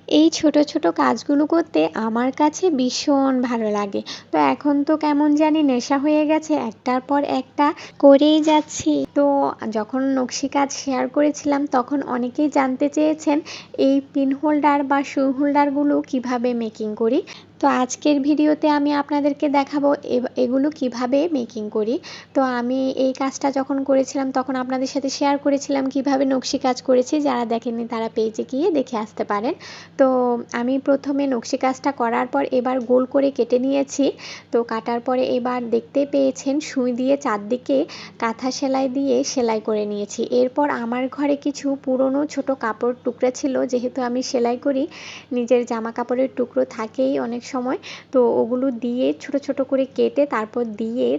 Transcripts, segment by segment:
এই ছোট ছোট কাজগুলো করতে আমার কাছে ভীষণ ভালো লাগে। তো এখন তো কেমন জানি নেশা হয়ে গেছে, একটার পর একটা করেই যাচ্ছি। তো যখন নকশি কাজ শেয়ার করেছিলাম তখন অনেকেই জানতে চেয়েছেন এই পিন হোল্ডার বা শু হোল্ডারগুলো কিভাবে মেকিং করি। তো আজকের ভিডিওতে আমি আপনাদেরকে দেখাবো এগুলো কিভাবে মেকিং করি। তো আমি এই কাজটা যখন করেছিলাম তখন আপনাদের সাথে শেয়ার করেছিলাম কিভাবে নকশি কাজ করেছি। যারা দেখেননি তারা পেজে গিয়ে দেখে আসতে পারেন। তো আমি প্রথমে নকশি কাজটা করার পর এবার গোল করে কেটে নিয়েছি। তো কাটার পরে এবার দেখতে পেয়েছেন সুই দিয়ে চারদিকে কাঁথা সেলাই দিয়ে সেলাই করে নিয়েছি। এরপর আমার ঘরে কিছু পুরনো ছোট কাপড় টুকরা ছিল, যেহেতু আমি সেলাই করি নিজের জামা কাপড়ের টুকরো থাকেই অনেক সময়। তো ওগুলো দিয়ে ছোট ছোট করে কেটে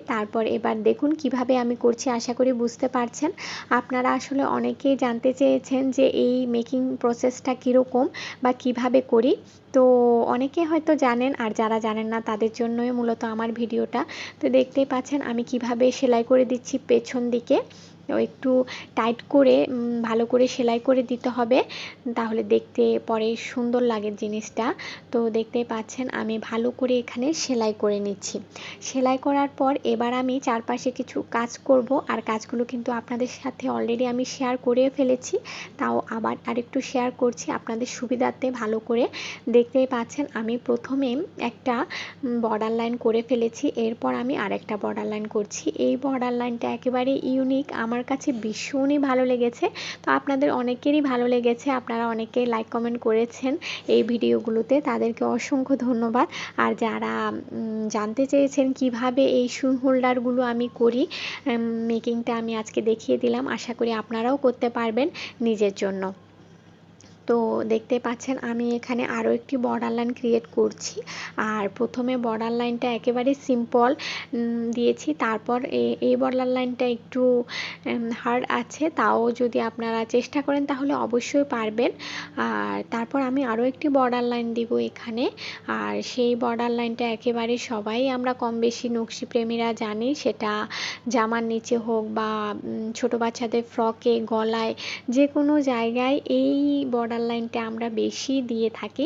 তারপর এবার দেখুন কিভাবে আমি করছি। আশা করি বুঝতে পারছেন। আপনারা আসলে অনেকেই জানতে চেয়েছেন যে এই মেকিং প্রসেসটা কীরকম বা কিভাবে করি। তো অনেকে হয়তো জানেন, আর যারা জানেন না তাদের জন্যই মূলত আমার ভিডিওটা। তো দেখতেই পাচ্ছেন আমি কিভাবে সেলাই করে দিচ্ছি পেছন দিকে। একটু টাইট করে ভালো করে সেলাই করে দিতে হবে, তাহলে দেখতে পরে সুন্দর লাগে জিনিসটা। তো দেখতেই পাচ্ছেন আমি ভালো করে এখানে সেলাই করে নিচ্ছি। সেলাই করার পর এবার আমি চারপাশে কিছু কাজ করব, আর কাজগুলো কিন্তু আপনাদের সাথে অলরেডি আমি শেয়ার করে ফেলেছি। তাও আবার আরেকটু শেয়ার করছি আপনাদের সুবিধার্থে ভালো করে। দেখতেই পাচ্ছেন আমি প্রথমে একটা বর্ডার লাইন করে ফেলেছি, এরপর আমি আরেকটা বর্ডার লাইন করছি। এই বর্ডার লাইনটা একেবারে ইউনিক, আমার কাছে ভীষণই ভালো লেগেছে। তো আপনাদের অনেকেরই ভালো লেগেছে, আপনারা অনেকেই লাইক কমেন্ট করেছেন এই ভিডিওগুলোতে, তাদেরকে অসংখ্য ধন্যবাদ। আর যারা জানতে চেয়েছেন কিভাবে এই শু হোল্ডারগুলো আমি করি, মেকিংটা আমি আজকে দেখিয়ে দিলাম। আশা করি আপনারাও করতে পারবেন নিজের জন্য। তো দেখতে পাচ্ছেন আমি এখানে আরও একটি বর্ডার লাইন ক্রিয়েট করছি। আর প্রথমে বর্ডার লাইনটা একেবারে সিম্পল দিয়েছি, তারপর এই বর্ডার লাইনটা একটু হার্ড আছে, তাও যদি আপনারা চেষ্টা করেন তাহলে অবশ্যই পারবেন। আর তারপর আমি আরও একটি বর্ডার লাইন দিব এখানে। আর সেই বর্ডার লাইনটা একেবারে সবাই আমরা কম বেশি নকশি প্রেমীরা জানি, সেটা জামার নিচে হোক বা ছোট বাচ্চাদের ফ্রকে, গলায়, যে কোনো জায়গায় এই বর্ডার লাইনটা আমরা বেশি দিয়ে থাকি।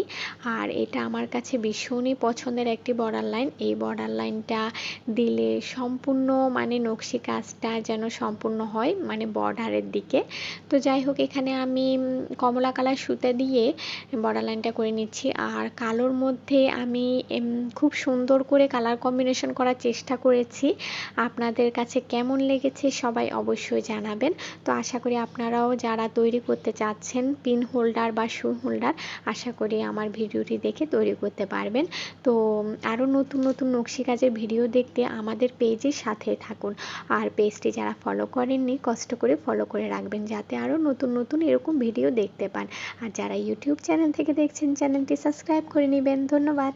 আর এটা আমার কাছে ভীষণই পছন্দের একটি বর্ডার লাইন। এই বর্ডার লাইনটা দিলে সম্পূর্ণ মানে নকশি কাজটা যেন সম্পূর্ণ হয়, মানে বর্ডারের দিকে। তো যাই হোক, এখানে আমি কমলা কালার সুতা দিয়ে বর্ডার লাইনটা করে নিচ্ছি। আর কালোর মধ্যে আমি খুব সুন্দর করে কালার কম্বিনেশন করার চেষ্টা করেছি। আপনাদের কাছে কেমন লেগেছে সবাই অবশ্যই জানাবেন। তো আশা করি আপনারাও যারা তৈরি করতে চাচ্ছেন পিন হোল্ডার বা শু হোল্ডার, আশা করি আমার ভিডিওটি দেখে তৈরি করতে পারবেন। তো আরও নতুন নতুন নকশি কাজের ভিডিও দেখতে আমাদের পেজের সাথে থাকুন। আর পেজটি যারা ফলো করেননি কষ্ট করে ফলো করে রাখবেন, যাতে আরও নতুন নতুন এরকম ভিডিও দেখতে পান। আর যারা ইউটিউব চ্যানেল থেকে দেখছেন চ্যানেলটি সাবস্ক্রাইব করে নেবেন। ধন্যবাদ।